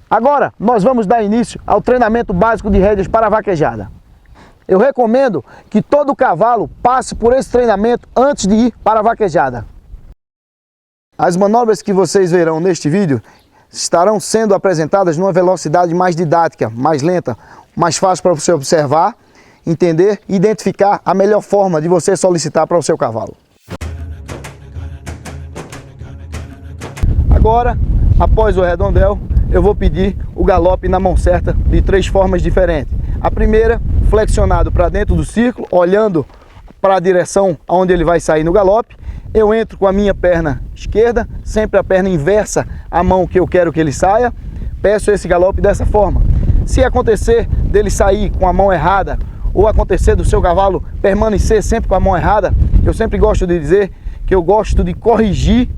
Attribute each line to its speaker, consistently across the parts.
Speaker 1: Agora, nós vamos dar início ao treinamento básico de rédeas para vaquejada. Eu recomendo que todo cavalo passe por esse treinamento antes de ir para a vaquejada. As manobras que vocês verão neste vídeo estarão sendo apresentadas numa velocidade mais didática, mais lenta, mais fácil para você observar, entender e identificar a melhor forma de você solicitar para o seu cavalo. Agora, após o redondel, eu vou pedir o galope na mão certa de 3 formas diferentes. A primeira, flexionado para dentro do círculo, olhando para a direção onde ele vai sair no galope. Eu entro com a minha perna esquerda, sempre a perna inversa à mão que eu quero que ele saia. Peço esse galope dessa forma. Se acontecer dele sair com a mão errada, ou acontecer do seu cavalo permanecer sempre com a mão errada, eu sempre gosto de dizer que eu gosto de corrigir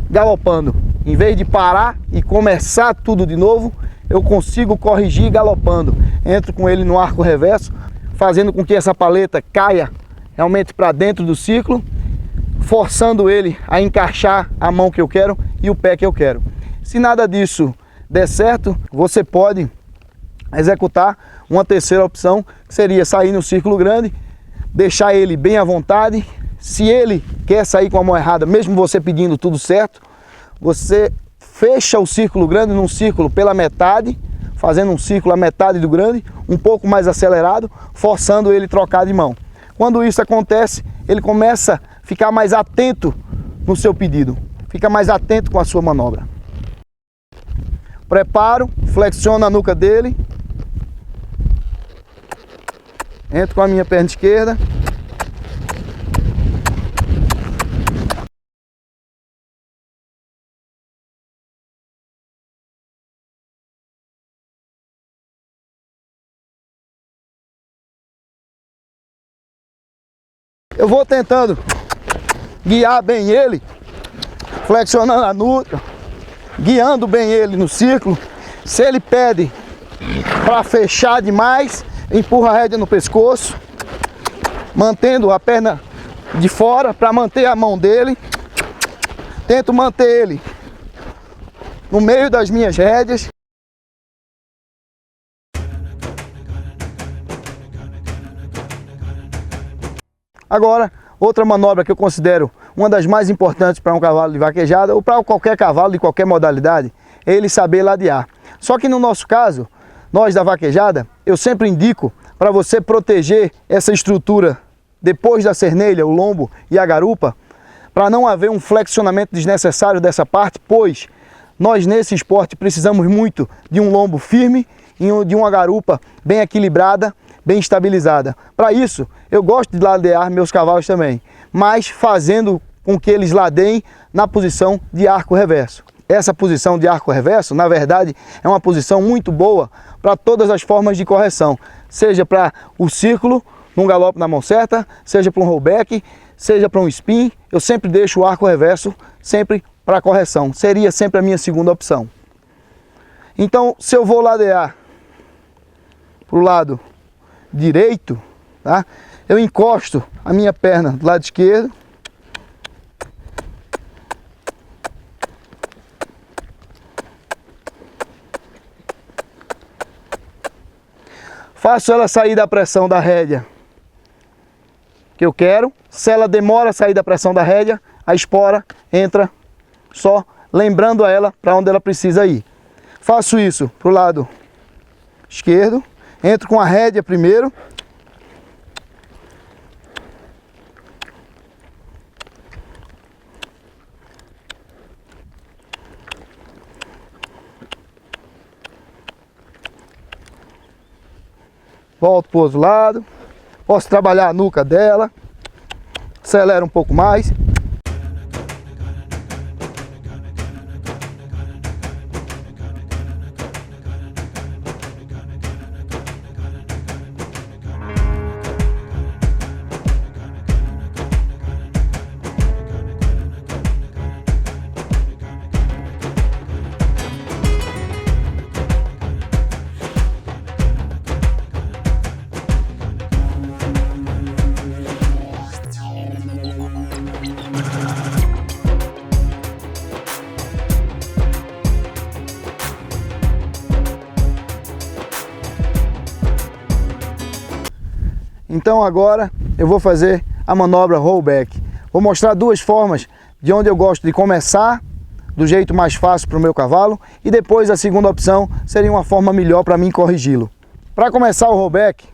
Speaker 1: galopando. Em vez de parar e começar tudo de novo, eu consigo corrigir galopando. Entro com ele no arco reverso, fazendo com que essa paleta caia realmente para dentro do círculo, forçando ele a encaixar a mão que eu quero e o pé que eu quero. Se nada disso der certo, você pode executar uma terceira opção, que seria sair no círculo grande, deixar ele bem à vontade. Se ele quer sair com a mão errada, mesmo você pedindo tudo certo, você fecha o círculo grande num círculo pela metade, fazendo um círculo a metade do grande, um pouco mais acelerado, forçando ele a trocar de mão. Quando isso acontece, ele começa a ficar mais atento no seu pedido, fica mais atento com a sua manobra. Preparo, flexiono a nuca dele, entro com a minha perna esquerda, eu vou tentando guiar bem ele, flexionando a nuca, guiando bem ele no círculo. Se ele pede para fechar demais, empurra a rédea no pescoço, mantendo a perna de fora para manter a mão dele. Tento manter ele no meio das minhas rédeas. Agora, outra manobra que eu considero uma das mais importantes para um cavalo de vaquejada, ou para qualquer cavalo de qualquer modalidade, é ele saber ladear. Só que no nosso caso, nós da vaquejada, eu sempre indico para você proteger essa estrutura depois da cernelha, o lombo e a garupa, para não haver um flexionamento desnecessário dessa parte, pois nós nesse esporte precisamos muito de um lombo firme e de uma garupa bem equilibrada, bem estabilizada. Para isso, eu gosto de ladear meus cavalos também, mas fazendo com que eles ladeiem na posição de arco reverso. Essa posição de arco reverso, na verdade, é uma posição muito boa para todas as formas de correção, seja para o círculo, num galope na mão certa, seja para um rollback, seja para um spin. Eu sempre deixo o arco reverso sempre para correção, seria sempre a minha segunda opção. Então, se eu vou ladear para o lado direito, tá? Eu encosto a minha perna do lado esquerdo, faço ela sair da pressão da rédea que eu quero. Se ela demora a sair da pressão da rédea, a espora entra só lembrando a ela para onde ela precisa ir. Faço isso para o lado esquerdo, entro com a rédea primeiro, volto para o outro lado, posso trabalhar a nuca dela, acelera um pouco mais. Então agora eu vou fazer a manobra rollback. Vou mostrar duas formas de onde eu gosto de começar, do jeito mais fácil para o meu cavalo, e depois a segunda opção seria uma forma melhor para mim corrigi-lo. Para começar o rollback,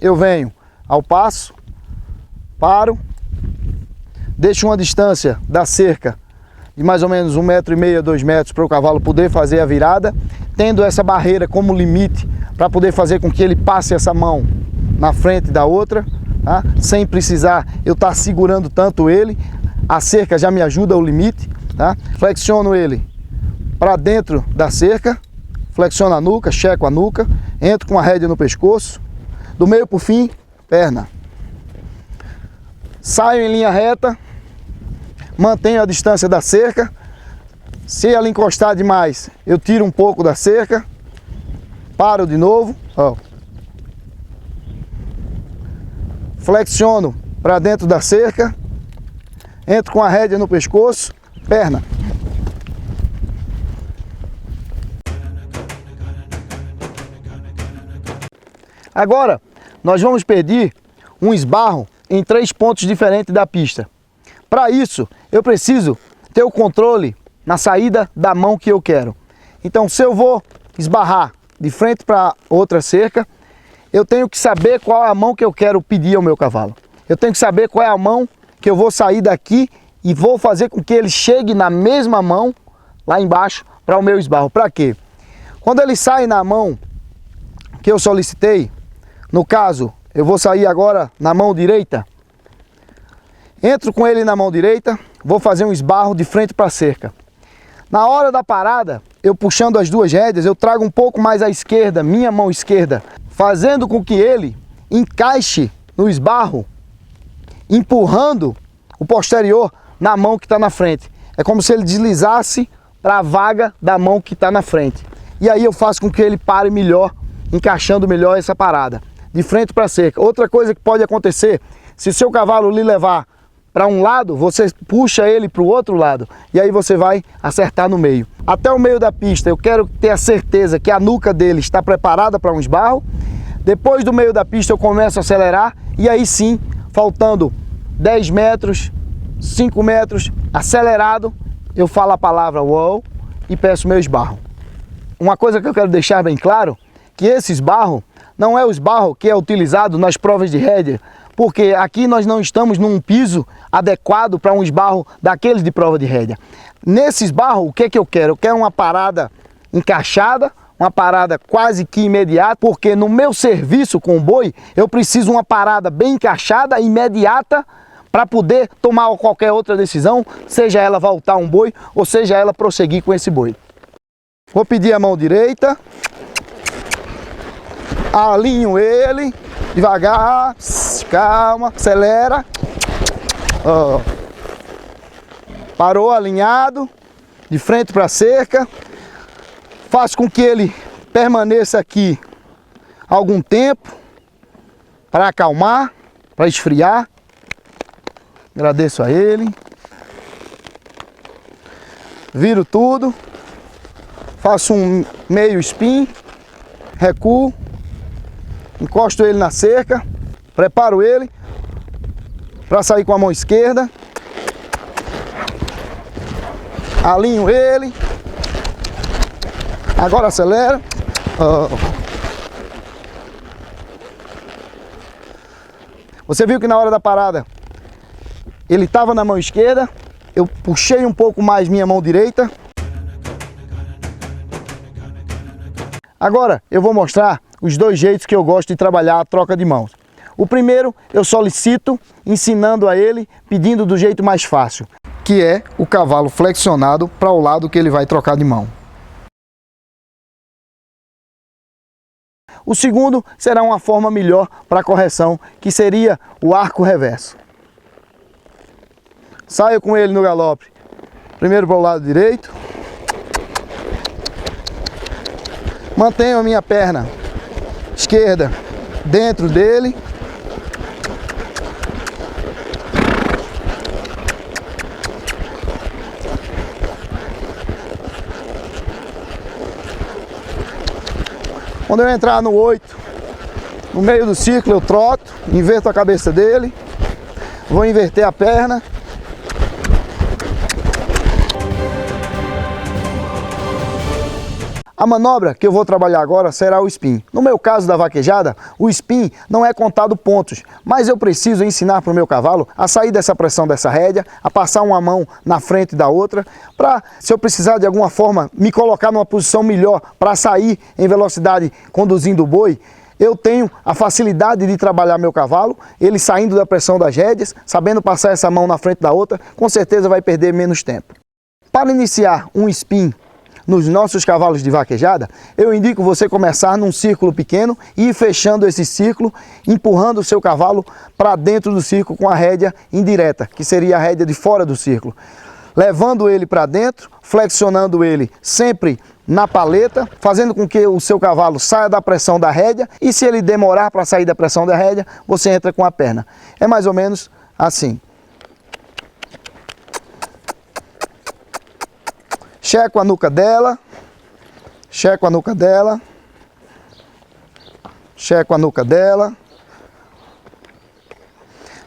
Speaker 1: eu venho ao passo, paro, deixo uma distância da cerca de mais ou menos 1,5 m, 2 metros para o cavalo poder fazer a virada, tendo essa barreira como limite para poder fazer com que ele passe essa mão na frente da outra, tá? Sem precisar eu estar segurando tanto ele. A cerca já me ajuda ao limite, tá? Flexiono ele para dentro da cerca, flexiono a nuca, checo a nuca, entro com a rédea no pescoço, do meio para o fim, perna. Saio em linha reta, mantenho a distância da cerca. Se ela encostar demais, eu tiro um pouco da cerca, paro de novo, ó. Flexiono para dentro da cerca, entro com a rédea no pescoço, perna. Agora, nós vamos pedir um esbarro em 3 pontos diferentes da pista. Para isso, eu preciso ter o controle na saída da mão que eu quero. Então, se eu vou esbarrar de frente para outra cerca, eu tenho que saber qual é a mão que eu quero pedir ao meu cavalo. Eu tenho que saber qual é a mão que eu vou sair daqui e vou fazer com que ele chegue na mesma mão lá embaixo para o meu esbarro. Para quê? Quando ele sai na mão que eu solicitei, no caso, eu vou sair agora na mão direita, entro com ele na mão direita, vou fazer um esbarro de frente para a cerca. Na hora da parada, eu puxando as duas rédeas, eu trago um pouco mais à esquerda, minha mão esquerda, fazendo com que ele encaixe no esbarro, empurrando o posterior na mão que está na frente. É como se ele deslizasse para a vaga da mão que está na frente. E aí eu faço com que ele pare melhor, encaixando melhor essa parada, de frente para a cerca. Outra coisa que pode acontecer, se seu cavalo lhe levar para um lado, você puxa ele para o outro lado e aí você vai acertar no meio. Até o meio da pista eu quero ter a certeza que a nuca dele está preparada para um esbarro. Depois do meio da pista eu começo a acelerar e aí sim, faltando 10 metros, 5 metros, acelerado, eu falo a palavra wow e peço meu esbarro. Uma coisa que eu quero deixar bem claro, que esse esbarro não é o esbarro que é utilizado nas provas de rédea, porque aqui nós não estamos num piso adequado para um esbarro daqueles de prova de rédea. Nesse esbarro, o que é que eu quero? Eu quero uma parada encaixada, uma parada quase que imediata, porque no meu serviço com o boi, eu preciso uma parada bem encaixada, imediata, para poder tomar qualquer outra decisão, seja ela voltar um boi, ou seja ela prosseguir com esse boi. Vou pedir a mão direita, alinho ele, devagar, calma, acelera, ó. Parou alinhado, de frente para a cerca, faço com que ele permaneça aqui algum tempo, para acalmar, para esfriar, agradeço a ele, viro tudo, faço um meio spin, recuo, encosto ele na cerca, preparo ele para sair com a mão esquerda, alinho ele, agora acelera, Você viu que na hora da parada ele estava na mão esquerda, eu puxei um pouco mais minha mão direita. Agora eu vou mostrar os dois jeitos que eu gosto de trabalhar a troca de mãos. O primeiro eu solicito, ensinando a ele, pedindo do jeito mais fácil, que é o cavalo flexionado para o lado que ele vai trocar de mão. O segundo será uma forma melhor para correção, que seria o arco reverso. Saio com ele no galope, primeiro para o lado direito, mantenho a minha perna esquerda dentro dele, quando eu entrar no 8, No meio do ciclo eu troto, inverto a cabeça dele, vou inverter a perna. A manobra que eu vou trabalhar agora será o spin. No meu caso da vaquejada, o spin não é contado pontos, mas eu preciso ensinar para o meu cavalo a sair dessa pressão dessa rédea, a passar uma mão na frente da outra, para, se eu precisar de alguma forma me colocar numa posição melhor para sair em velocidade conduzindo o boi, eu tenho a facilidade de trabalhar meu cavalo, ele saindo da pressão das rédeas, sabendo passar essa mão na frente da outra, com certeza vai perder menos tempo. Para iniciar um spin nos nossos cavalos de vaquejada, eu indico você começar num círculo pequeno e ir fechando esse círculo, empurrando o seu cavalo para dentro do círculo com a rédea indireta, que seria a rédea de fora do círculo. Levando ele para dentro, flexionando ele sempre na paleta, fazendo com que o seu cavalo saia da pressão da rédea, e se ele demorar para sair da pressão da rédea, você entra com a perna. É mais ou menos assim. Checo a nuca dela, checo a nuca dela, checo a nuca dela.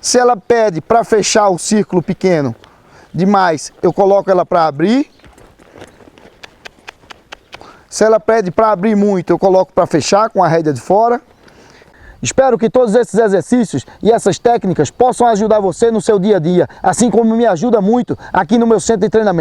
Speaker 1: Se ela pede para fechar o círculo pequeno demais, eu coloco ela para abrir. Se ela pede para abrir muito, eu coloco para fechar com a rédea de fora. Espero que todos esses exercícios e essas técnicas possam ajudar você no seu dia a dia, assim como me ajuda muito aqui no meu centro de treinamento.